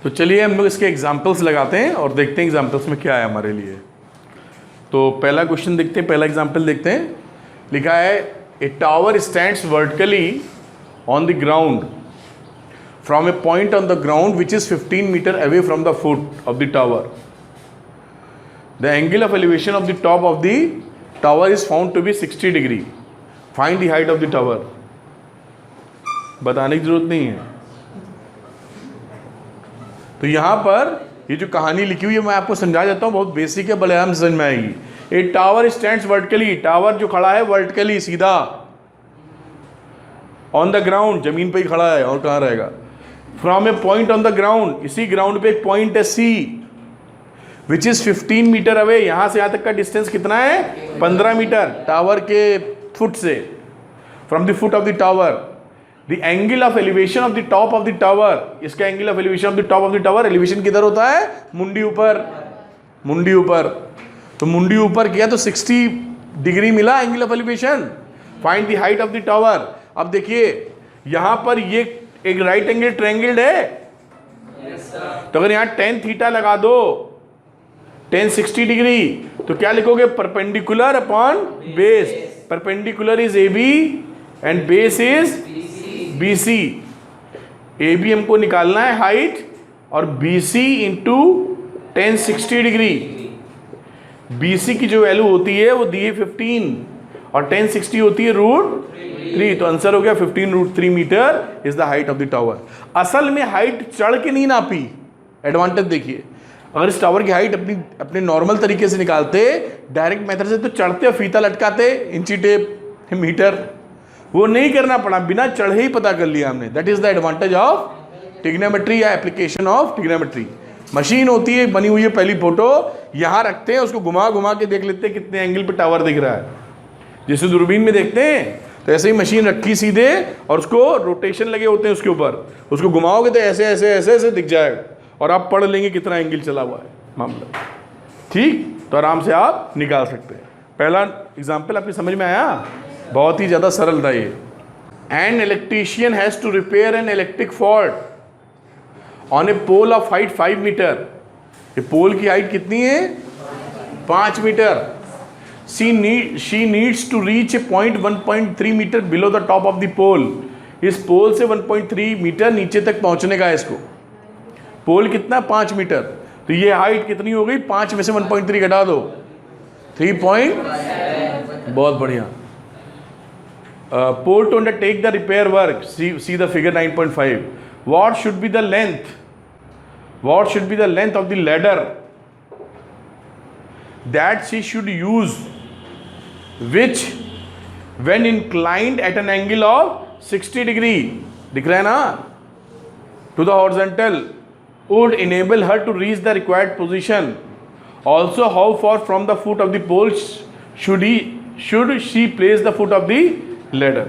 तो चलिए हम लोग इसके एग्जाम्पल्स लगाते हैं और देखते हैं एग्जाम्पल्स में क्या है हमारे लिए। तो पहला क्वेश्चन देखते हैं, पहला एग्जाम्पल देखते हैं। लिखा है a tower stands vertically on the ground from a point on the ground which is 15 metre away from the foot of the tower. The angle of elevation of the top of the tower is found to be 60 degree. Find the height of the tower. बताने की जरूरत नहीं है। तो यहां पर ये जो कहानी लिखी हुई है मैं आपको समझा देता हूँ, बहुत बेसिक है, भले हम समझ में आएगी। ए टावर स्टैंड्स वर्टिकली, टावर जो खड़ा है वर्टिकली सीधा, ऑन द ग्राउंड जमीन पे ही खड़ा है और कहाँ रहेगा। From a point on the ground, इसी ग्राउंड पे एक पॉइंट है C which is 15 metre away. यहां से यहां तक का डिस्टेंस कितना है 15 मीटर टावर के फुट से, from the foot of the tower. The angle of elevation of the top of the tower, इसका angle of elevation of the top of the tower, elevation किधर होता है मुंडी ऊपर, मुंडी ऊपर। तो मुंडी ऊपर किया तो 60 डिग्री मिला angle of elevation. Find the height of the tower. अब देखिए यहां पर ये एक राइट एंगल ट्रायंगल है, तो अगर यहां tan थीटा लगा दो, tan 60 डिग्री, तो क्या लिखोगे perpendicular upon base. Perpendicular is AB and base is BC। AB हमको निकालना है हाइट, और BC into tan 60 degree. BC की जो वैल्यू होती है वो दी है 15 और tan 60 होती है √3। तो आंसर हो गया 15√3 meter is the height of the tower. असल में हाइट चढ़ के नहीं नापी। एडवांटेज देखिए, अगर इस टावर की हाइट अपने नॉर्मल तरीके से निकालते डायरेक्ट मेथड से, तो चढ़ते और फीता लटकाते, इंची टेप, मीटर, वो नहीं करना पड़ा, बिना चढ़े ही पता कर लिया हमने। That is the advantage of trigonometry या एप्लीकेशन ऑफ ट्रिग्नोमेट्री। मशीन होती है बनी हुई है, पहली फोटो यहाँ रखते हैं, उसको घुमा घुमा के देख लेते हैं कितने एंगल पे टावर दिख रहा है। जैसे दूरबीन में देखते हैं तो ऐसे ही मशीन रखी सीधे और उसको रोटेशन लगे होते हैं उसके ऊपर, उसको घुमाओगे तो ऐसे ऐसे ऐसे ऐसे दिख जाएगा और आप पढ़ लेंगे कितना एंगल चला हुआ है मामला। ठीक, तो आराम से आप निकाल सकते हैं। पहला एग्जाम्पल आपकी समझ में आया, बहुत ही ज़्यादा सरल था ये। An electrician has to repair an electric fault on a pole of height 5 metre. ये पोल की हाइट कितनी है 5 metre. She needs to reach a point 1.3 metre below the top of the pole. इस पोल से 1.3 metre नीचे तक पहुंचने का है इसको। पोल कितना 5 मीटर, तो ये हाइट कितनी हो गई 5 में से 1.3 घटा दो 3 बहुत बढ़िया। Pole to undertake the repair work. See the figure 9.5. What should be the length? What should be the length of the ladder that she should use, which when inclined at an angle of 60 degree, दिख रहा है ना, to the horizontal, would enable her to reach the required position. Also, how far from the foot of the pole should she place the foot of the ladder.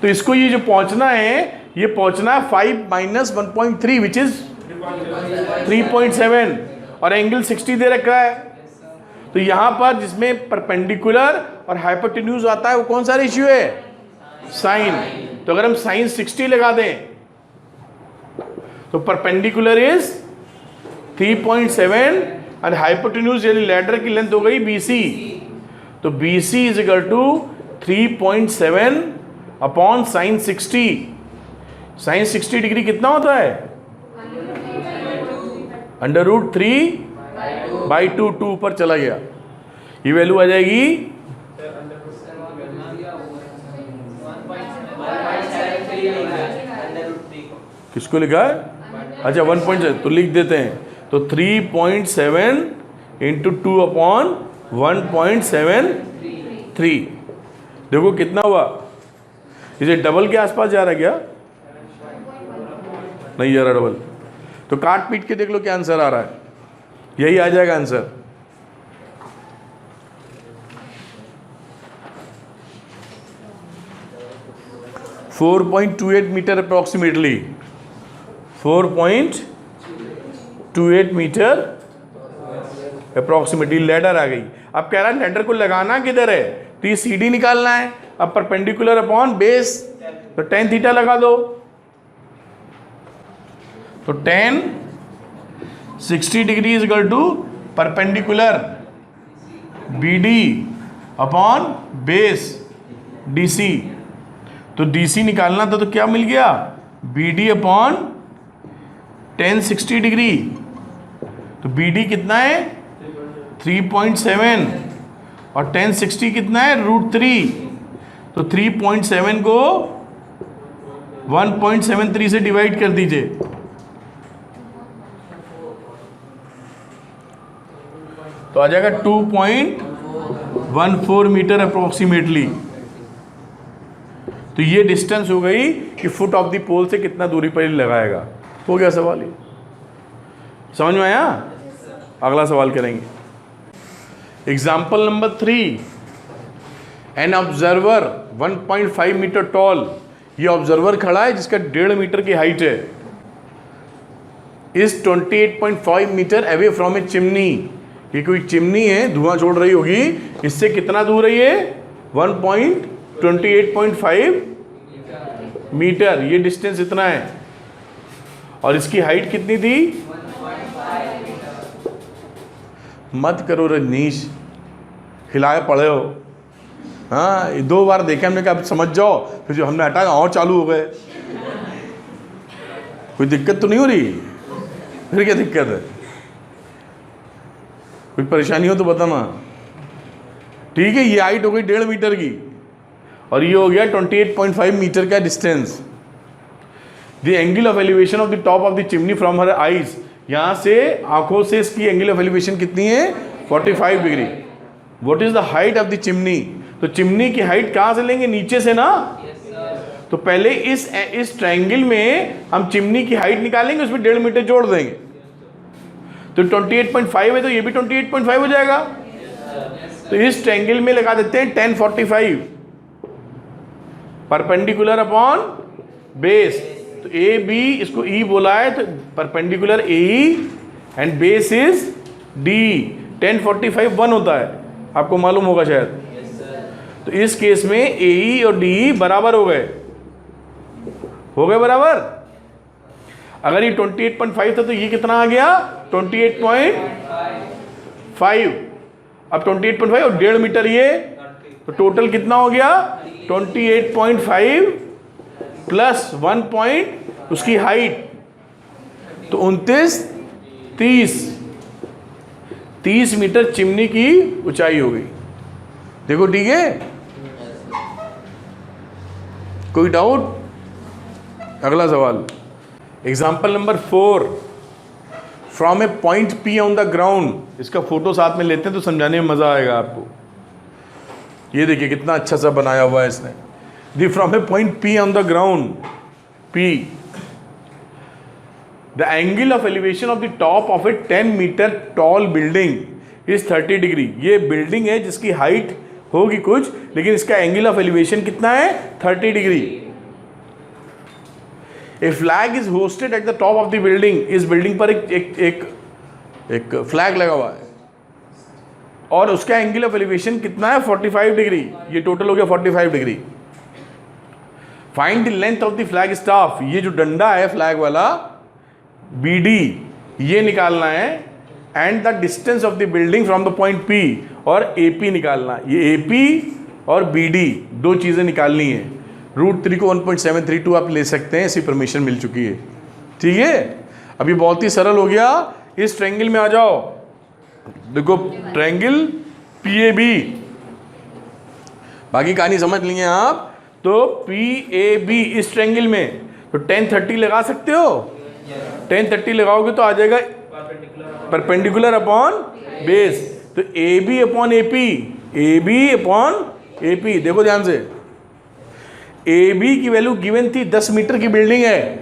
तो इसको ये जो पहुंचना है, ये पहुंचना है 5 - 1.3 विच इज 3.7 और एंगल 60 दे रखा है। तो यहां पर जिसमें परपेंडिकुलर और हाइपोटेन्यूज आता है वो कौन सा रेशियो है साइन। तो अगर हम साइन 60 लगा दें तो परपेंडिकुलर इज 3.7 और हाइपोटेन्यूज यानी लेडर की लेंथ हो गई BC। तो BC is equal to 3.7 upon sine 60। Sine 60 degree कितना होता है √3/2, 2 ऊपर चला गया, ये वैल्यू आ जाएगी किसको लिखा है, अच्छा 1.7 तो लिख देते हैं। तो 3.7 इंटू 2 अपॉन 1.73। देखो कितना हुआ, इसे डबल के आसपास जा रहा है क्या, नहीं जा रहा डबल। तो काट पीट के देख लो क्या आंसर आ रहा है, यही आ जाएगा answer. .28 metre approximately, 4.28 metre approximately ladder आ गई। अब कह रहा है लेडर को लगाना किधर है, तो ये CD निकालना है। अब परपेंडिकुलर अपॉन बेस, तो tan थीटा लगा दो। तो tan 60 degree is equal to perpendicular BD upon base DC। तो DC निकालना था, तो क्या मिल गया, BD अपॉन tan 60 डिग्री। तो BD कितना है 3.7 और tan 60 कितना है √3। तो 3.7 को 1.73 से डिवाइड कर दीजिए, तो आ जाएगा 2.14 मीटर अप्रोक्सीमेटली। तो ये डिस्टेंस हो गई कि फुट ऑफ द पोल से कितना दूरी पर लगाएगा। हो गया सवाल, ये समझ में आया। अगला सवाल करेंगे। Example number 3, an observer 1.5 meter tall. ये ऑब्जर्वर खड़ा है जिसका 1.5 मीटर की हाइट है, is 28.5 meter away from a chimney. ये कोई चिमनी है, धुआं छोड़ रही होगी, इससे कितना दूर है ये 1.28.5 मीटर। ये डिस्टेंस इतना है और इसकी हाइट कितनी थी, मत करो रजनीश, हिलाए पड़े हो। हाँ, 2 बार देखे हमने कहा, अब समझ जाओ, फिर जो हमने हटाया और चालू हो गए। कोई दिक्कत तो नहीं हो रही? फिर क्या दिक्कत है? कोई परेशानी हो तो बताना। ठीक है, ये हाइट हो गई 1.5 मीटर की और ये हो गया 28.5 मीटर का distance. The angle of elevation of the top of the chimney from her eyes. यहाँ से आंखों से इसकी एंगल ऑफ एलिवेशन कितनी है 45 degree. What is the height of the chimney. तो चिमनी की हाइट कहाँ से लेंगे, नीचे से ना। तो पहले इस ट्रायंगल में हम चिमनी की हाइट निकालेंगे, उसमें 1.5 मीटर जोड़ देंगे। तो 28.5 है, तो ये भी 28.5 हो जाएगा। तो इस ट्रायंगल में लगा देते हैं tan 45 परपेंडिकुलर अपॉन बेस। तो ए बी, इसको ई बोला है, तो perpendicular AE and base is D। tan 45 1 होता है, आपको मालूम होगा शायद। तो इस केस में AE और DE बराबर हो गए बराबर। अगर ये 28.5 था तो ये कितना आ गया 28.5। अब 28.5 और 1.5 मीटर ये, तो टोटल कितना हो गया 28.5 प्लस 1 पॉइंट उसकी हाइट, तो 30 मीटर चिमनी की ऊंचाई हो गई। देखो ठीक है, कोई डाउट? अगला सवाल, example number 4, from a point P on the ground. इसका फोटो साथ में लेते हैं तो समझाने में मजा आएगा आपको। ये देखिए कितना अच्छा सा बनाया हुआ है इसने। The from a point P on the ground P, the angle of elevation of the top of a 10 metre tall building is 30 degree. ये बिल्डिंग है जिसकी हाइट होगी कुछ, लेकिन इसका एंगल ऑफ एलिवेशन कितना है 30 degree. A flag is hosted at the top of the building. इस बिल्डिंग पर एक फ्लैग लगा हुआ है और उसका एंगल ऑफ एलिवेशन कितना है 45 डिग्री। ये टोटल हो गया 45 degree. Find the length of the flag staff. ये जो डंडा है फ्लैग वाला BD, ये निकालना है। And the distance of the building from the point P, और AP निकालना। ये AP और BD दो चीज़ें निकालनी है। √3 को 1.732 आप ले सकते हैं, ऐसी परमिशन मिल चुकी है। ठीक है, अभी बहुत ही सरल हो गया। इस ट्रायंगल में आ जाओ, देखो ट्रायंगल PAB, बाकी कहानी समझ लिए आप। तो PAB इस ट्रायंगल में तो tan 30 लगा सकते हो। tan 30 लगाओगे तो आ जाएगा परपेंडिकुलर अपॉन बेस। तो AB upon AP, AB upon AP। देखो ध्यान से, AB की वैल्यू गिवन थी 10 मीटर की बिल्डिंग है,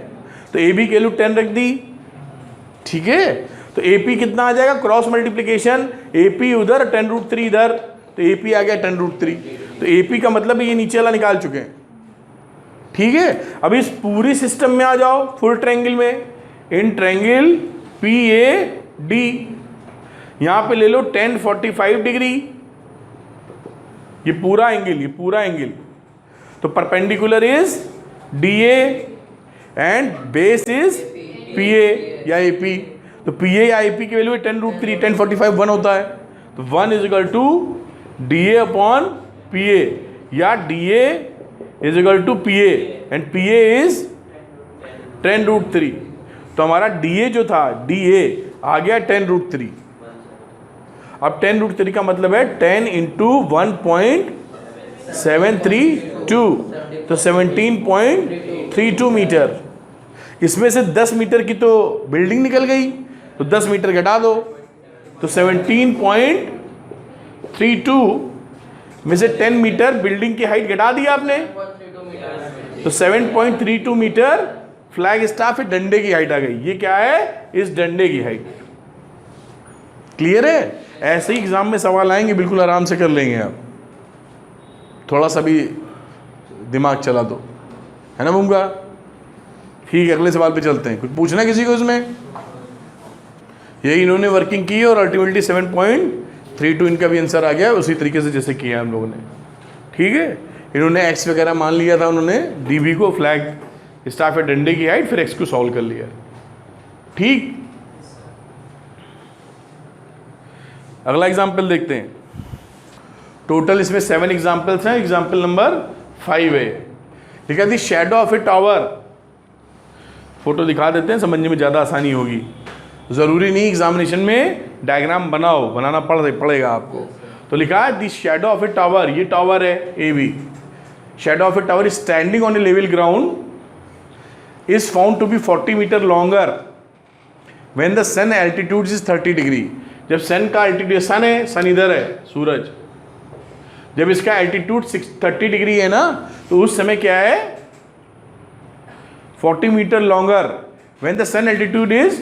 तो AB की वैल्यू 10 रख दी। ठीक है, तो AP कितना आ जाएगा, क्रॉस मल्टीप्लिकेशन, AP उधर 10√3 इधर, तो AP आ गया 10√3। तो AP का मतलब ये नीचे वाला निकाल चुके हैं। ठीक है, अब इस पूरी सिस्टम में आ जाओ, फुल ट्रायंगल में। इन ट्रायंगल PAD यहां पे ले लो tan 45 डिग्री, ये पूरा एंगल। तो perpendicular is DA and base is PA या AP। तो PA या AP की वैल्यू है 10√3, 1045 1 होता है। तो 1 is equal to DA upon PA या DA is equal to PA and PA is 10√3। तो हमारा DA जो था DA आ गया 10√3। अब 10√3 का मतलब है 10 इंटू 1.732, तो 17.32 मीटर। इसमें से 10 मीटर की तो बिल्डिंग निकल गई, तो 10 मीटर घटा दो, तो 17.32 में से 10 मीटर बिल्डिंग की हाइट घटा दी आपने, तो 7.32 मीटर फ्लैग स्टाफ डंडे की हाइट आ गई। ये क्या है? इस डंडे की हाइट। क्लियर है? ऐसे ही एग्जाम में सवाल आएंगे, बिल्कुल आराम से कर लेंगे आप, थोड़ा सा भी दिमाग चला दो, है ना मुमका? ठीक है, अगले सवाल पे चलते हैं। कुछ पूछना किसी को इसमें? यही इन्होंने वर्किंग की और अल्टीमेटली 7.32 इनका भी आंसर आ गया उसी तरीके से जैसे किया हम लोगों ने। ठीक है, इन्होंने एक्स वगैरह मान लिया था, उन्होंने डीबी को फ्लैग स्टाफ है डंडे की हाइट, फिर एक्स को सॉल्व कर लिया। ठीक, अगला एग्जाम्पल देखते हैं। टोटल इसमें 7 एग्जाम्पल्स हैं। एग्जाम्पल नंबर 5 है, ठीक है, the shadow of a tower. Photo दिखा देते हैं, समझने में ज़्यादा आसानी होगी। ज़रूरी नहीं एग्जामिनेशन में डायग्राम बनाना पड़ेगा आपको। तो लिखा है the shadow of a tower, ये टावर है A B. Shadow of a tower standing on a level ground is found to be 40 meter longer when the sun altitude is 30 degree. जब sun का altitude, सन है, सन इधर है, सूरज, जब इसका altitude 30 degree है ना, तो उस समय क्या है? 40 meter longer when the sun altitude is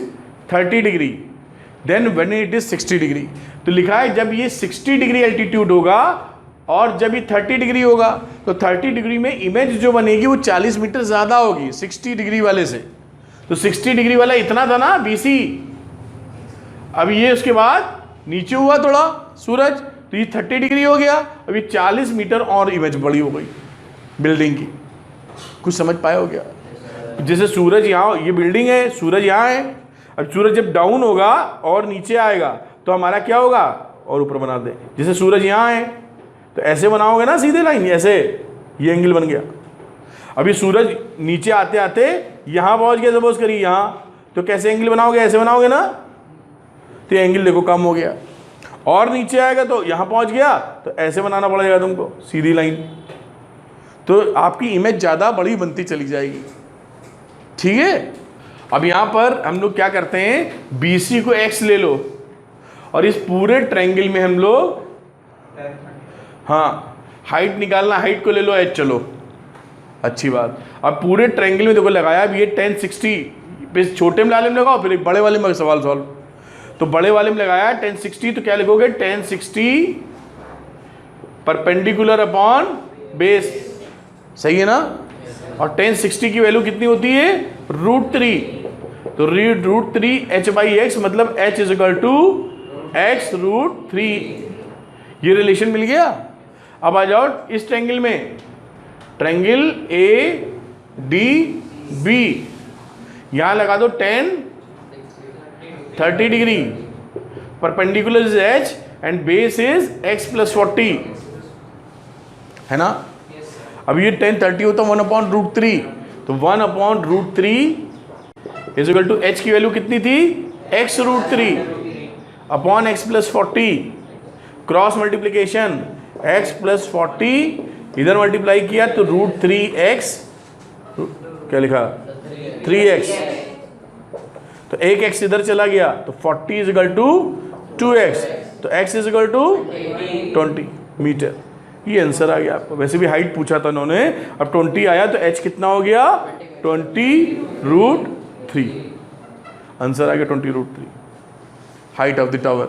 30 degree, then when it is 60 degree. तो लिखा है जब ये 60 डिग्री एल्टीट्यूड होगा और जब ये 30 डिग्री होगा, तो 30 डिग्री में इमेज जो बनेगी वो 40 मीटर ज़्यादा होगी 60 डिग्री वाले से। तो 60 डिग्री वाला इतना था ना BC, अब ये उसके बाद नीचे हुआ थोड़ा सूरज, तो ये 30 डिग्री हो गया, अब ये 40 मीटर और इमेज बड़ी हो गई बिल्डिंग की। कुछ समझ पाए हो क्या? जैसे सूरज यहाँ, ये बिल्डिंग है, सूरज यहाँ है, अब सूरज जब डाउन होगा और नीचे आएगा तो हमारा क्या होगा? और ऊपर बना दे। जैसे सूरज यहाँ है तो ऐसे बनाओगे ना सीधे लाइन, ऐसे ये एंगल बन गया। अभी सूरज नीचे आते आते यहाँ पहुँच गया, सपोज करिए यहाँ, तो कैसे एंगल बनाओगे? ऐसे बनाओगे ना, तो ये एंगल देखो कम हो गया। और नीचे आएगा तो यहाँ पहुँच गया, तो ऐसे बनाना पड़ेगा तुमको सीधी लाइन, तो आपकी इमेज ज़्यादा बड़ी बनती चली जाएगी। ठीक है, अब यहाँ पर हम लोग क्या करते हैं? BC को X ले लो और इस पूरे ट्रायंगल में हम लोग, हाँ, हाइट निकालना, हाइट को ले लो H, चलो अच्छी बात। अब पूरे ट्रायंगल में देखो लगाया, अब ये 1060, छोटे में वाले में लगाओ, फिर एक बड़े वाले में सवाल सॉल्व। तो बड़े वाले में लगाया 1060, तो क्या लिखोगे? 1060 परपेंडिकुलर अपॉन बेस, सही है ना? और 1060 की वैल्यू कितनी होती है? √3। तो √3 H/X, मतलब H is equal to X √3। ये रिलेशन मिल गया। अब आ जाओ इस ट्रायंगल में, ट्रायंगल ADB, यहां लगा दो 30 degree, perpendicular is H and base is X + 40, है ना? अब ये 1030 होता है 1/√3, तो 1/√3 इज इक्वल टू H की वैल्यू कितनी थी? X √3 upon X + 40, cross multiplication X + 40 इधर मल्टीप्लाई किया तो √3x, क्या लिखा? 3x, तो एक x इधर चला गया, तो 40 इज इक्वल टू 2x, तो x is equal to 20 meter. ये आंसर आ गया आपको। वैसे भी हाइट पूछा था उन्होंने, अब 20 आया तो h कितना हो गया? 20√3। आंसर आ गया 20√3, height of the tower,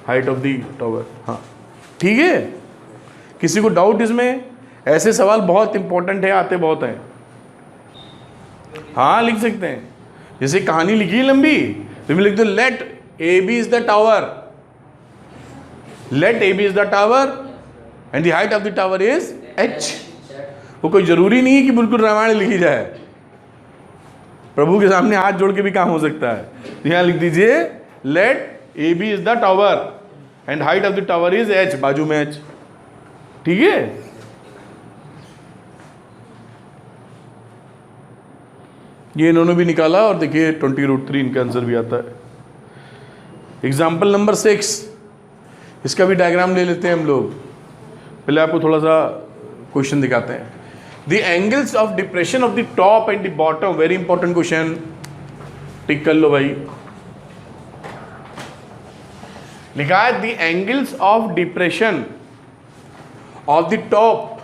height of the tower. हाँ ठीक है, किसी को डाउट इसमें? ऐसे सवाल बहुत इंपॉर्टेंट है, आते बहुत हैं। हाँ लिख सकते हैं, जैसे कहानी लिखी है लंबी, तो लिख दो let AB is the tower, let AB is the tower and the height of the tower is H। वो कोई जरूरी नहीं है कि बिल्कुल रामायण लिखी जाए, प्रभु के सामने हाथ जोड़ के भी काम हो सकता है। तो यहाँ लिख दीजिए let A B is the tower and height of the tower is H, बाजू में एच। ठीक है, ये इन्होंने भी निकाला और देखिए 20√3 इनका आंसर भी आता है। एग्जाम्पल नंबर 6, इसका भी डायग्राम ले लेते हैं हम लोग। पहले आपको थोड़ा सा क्वेश्चन दिखाते हैं। The angles of depression of the top and the bottom, very important question, tick कर लो भाई। लिखा है the angles of depression of the top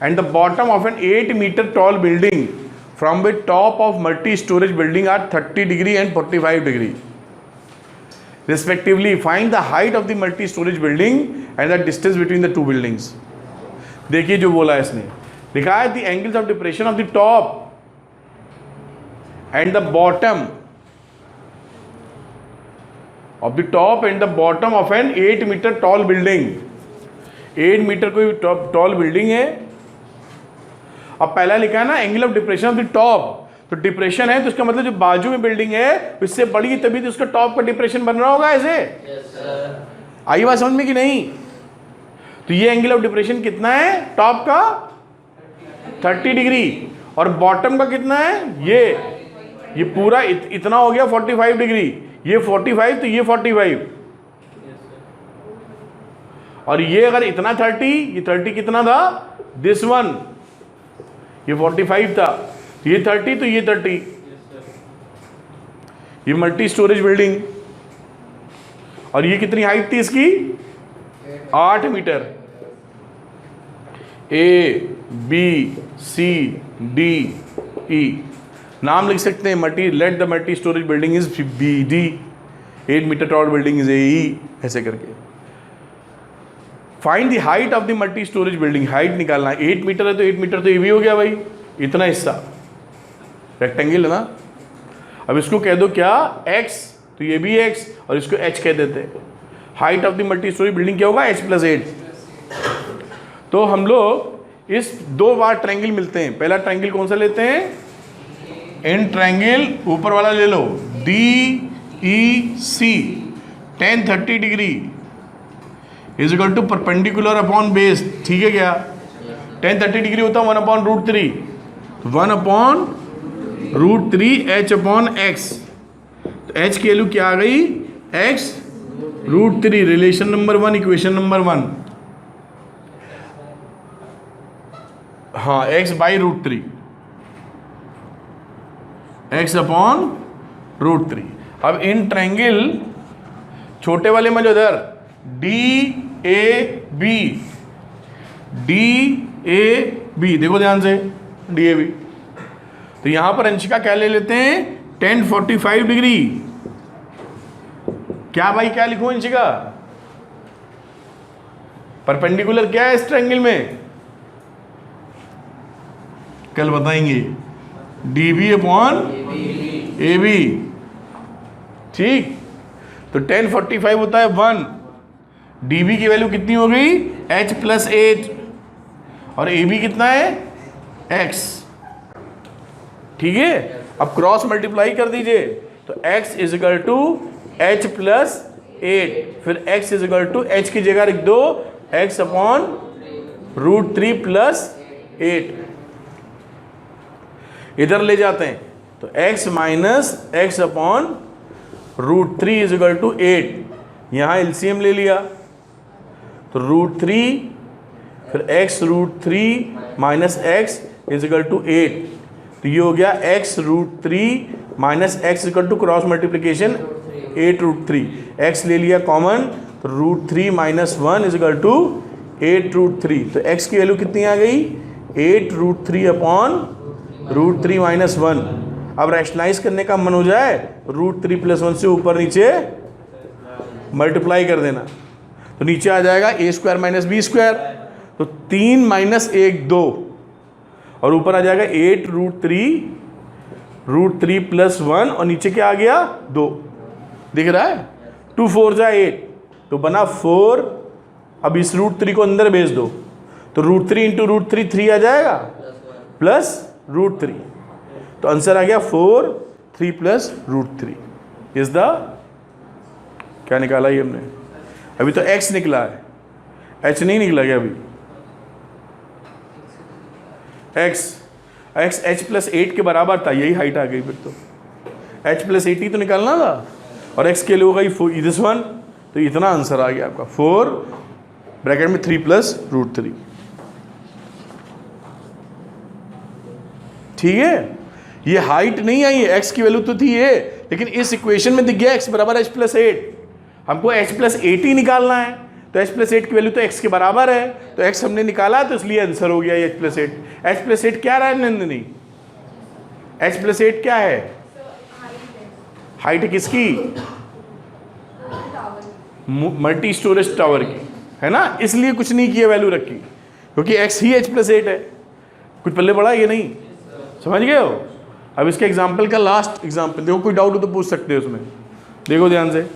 and the bottom of an 8 metre tall building from the top of multi-storage building are 30 degree and 45 degree respectively. Find the height of the multi-storage building and the distance between the two buildings. देखिए जो बोला है इसने, लिखा है the angles of depression of the top and the bottom of the top and the bottom of an 8 meter tall building. 8 metre कोई tall building है। अब पहला लिखा है ना angle of depression of the top, तो डिप्रेशन है तो इसका मतलब जो बाजू में बिल्डिंग है इससे बड़ी तभी तो उसका टॉप का डिप्रेशन बन रहा होगा ऐसे। आई बात समझ में कि नहीं? तो ये एंगल ऑफ डिप्रेशन कितना है टॉप का 30 डिग्री और बॉटम का कितना है ये पूरा इतना हो गया 45 डिग्री, ये 45 तो ये 45 और ये अगर इतना 30, ये 30 कितना था दिस वन, ये 45 था, ये 30 तो ये 30। ये मल्टी स्टोरेज बिल्डिंग और ये कितनी हाइट थी इसकी 8 metre. A B C D E नाम लिख सकते हैं multi, let the multi storage building is B D, 8 metre tall building is A E, ऐसे करके। Find the height of the multi storage building, height निकालना है। 8 मीटर है तो 8 मीटर तो ये भी हो गया भाई, इतना हिस्सा रेक्टेंगल है ना। अब इसको कह दो क्या x, तो ये भी x और इसको h कह देते हैं। Height of the multi storey building क्या होगा h+8। तो हम लोग इस 2 बार ट्रायंगल मिलते हैं। पहला ट्रायंगल कौन सा लेते हैं, इन ट्रायंगल ऊपर वाला ले लो DEC tan 30 degree is equal to perpendicular upon base. ठीक है क्या, tan 30 डिग्री होता है 1/√3, 1/√3 h/x। तो h की वैल्यू क्या आ गई x√3, relation number 1, equation number 1। हाँ x/√3, x/√3। अब इन ट्रायंगल छोटे वाले में जो इधर DAB देखो ध्यान से DAB, तो यहां पर अंशिका क्या ले लेते हैं tan 45 डिग्री। क्या भाई क्या लिखूं अंशिका, परपेंडिकुलर क्या है इस ट्रायंगल में कल बताएंगे, DB/AB। ठीक, तो tan 45 होता है 1, DB की वैल्यू कितनी हो गई h+8 और AB कितना है x। ठीक है, अब क्रॉस मल्टीप्लाई कर दीजिए तो x is equal to h+8, फिर x is equal to h की जगह लिख दो x/√3 + 8। इधर ले जाते हैं तो x - x/√3 is equal to 8। यहाँ एलसीएम ले लिया तो √3 फिर x√3 - x is equal to 8। तो ये हो गया x√3 - x equal to cross multiplication 8√3। x ले लिया कॉमन तो √3 - 1 इज इक्वल टू 8√3। तो x की वैल्यू कितनी आ गई 8√3/√3 - 1। अब रैशनलाइज करने का मन हो जाए √3 + 1 से ऊपर नीचे मल्टीप्लाई कर देना तो नीचे आ जाएगा a² - b²। तो 3 - 1 2 और ऊपर आ जाएगा 8√3 + 1 और नीचे क्या आ गया 2, दिख रहा है 2 4 जा 8 तो बना 4। अब इस √3 को अंदर भेज दो तो √3 × √3 3 आ जाएगा +√3। तो आंसर आ गया 4 3 प्लस √3 इज द, क्या निकाला ये हमने? अभी तो x निकला है, h नहीं निकला क्या अभी? x h प्लस 8 के बराबर था, यही हाइट आ गई फिर तो। h प्लस 8 ही तो निकालना था और x के लिए होगा दिस वन, तो इतना आंसर आ गया आपका 4 ब्रैकेट में 3 प्लस √3। ठीक है, ये हाइट नहीं आई है, x की वैल्यू तो थी ये, लेकिन इस इक्वेशन में दिख गया x बराबर h प्लस 8, हमको h प्लस 8 ही निकालना है, तो h प्लस 8 की वैल्यू तो x के बराबर है, तो x हमने निकाला तो इसलिए आंसर हो गया ये h प्लस 8। h प्लस 8 क्या रहा है नंदिनी? h प्लस 8 क्या है? हाइट किसकी? मल्टी स्टोरेज टावर की, है ना, इसलिए कुछ नहीं किया, वैल्यू रखी, क्योंकि x ही h प्लस 8 है। कुछ पल्ले पड़ा ये नहीं, समझ गए हो? अब इसके एग्जाम्पल का लास्ट एग्जाम्पल देखो, कोई डाउट हो तो पूछ सकते हो उसमें, देखो ध्यान से।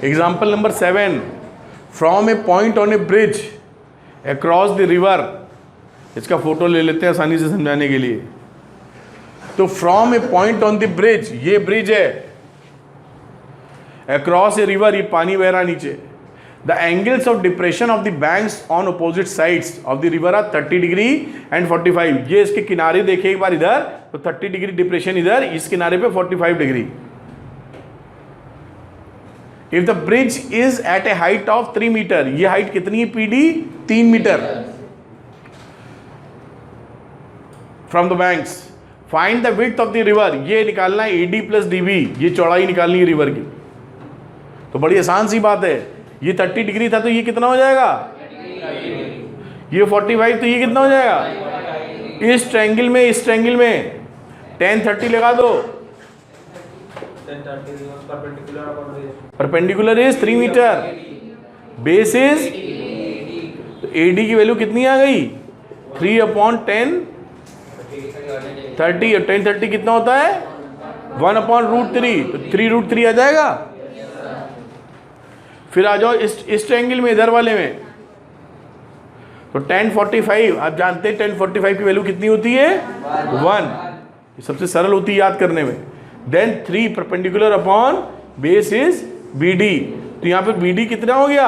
Example number 7, from a point on A bridge across the river, इसका फोटो ले लेते हैं आसानी से समझाने के लिए। तो from a point on the bridge, ये ब्रिज है, अक्रॉस ए रिवर, ये पानी बह रहा नीचे। The angles of depression of the banks on opposite sides of the river are 30 degree and 45। ये इसके किनारे देखे एक बार इधर, तो 30 डिग्री डिप्रेशन इधर, इस किनारे पे 45 degree. If the bridge is at a height of 3 meter, ये हाइट कितनी है PD? 3 meter from the banks। Find the width of the river, ये निकालना है AD प्लस DB, ये चौड़ाई निकालनी है रिवर की। तो बड़ी आसान सी बात है, ये 30 डिग्री था तो ये कितना हो जाएगा? ये 45, तो ये कितना हो जाएगा? इस ट्रायंगल में, इस ट्रायंगल में tan 30 लगा दो, perpendicular is 3 meter, base is, तो AD की वैल्यू कितनी आ गई? 3/10 30, और tan 30 कितना होता है? 1/√3, तो 3√3 आ जाएगा। फिर आ जाओ इस ट्रायंगल में, इधर वाले में, तो tan 45, आप जानते हैं tan 45 की वैल्यू कितनी होती है? 1, ये सबसे सरल होती है याद करने में। Then 3 perpendicular upon base is BD, तो यहाँ पे BD कितना हो गया?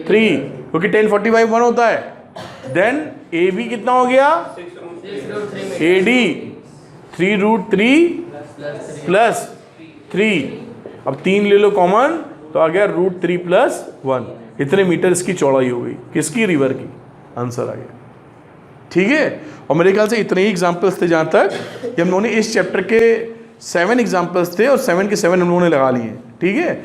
3, क्योंकि tan 45 1 होता है। देन AB कितना हो गया? AD 3√3 प्लस 3, अब 3 ले लो कॉमन, तो आ गया √3 प्लस 1, इतने मीटर इसकी चौड़ाई हो गई, किसकी? रिवर की। आंसर आ गया। ठीक है, और मेरे ख्याल से इतने ही एग्जाम्पल्स थे जहाँ तक कि हम लोगों ने इस चैप्टर के 7 एग्जाम्पल्स थे, और 7 के 7 हम लोगों ने लगा लिए। ठीक है।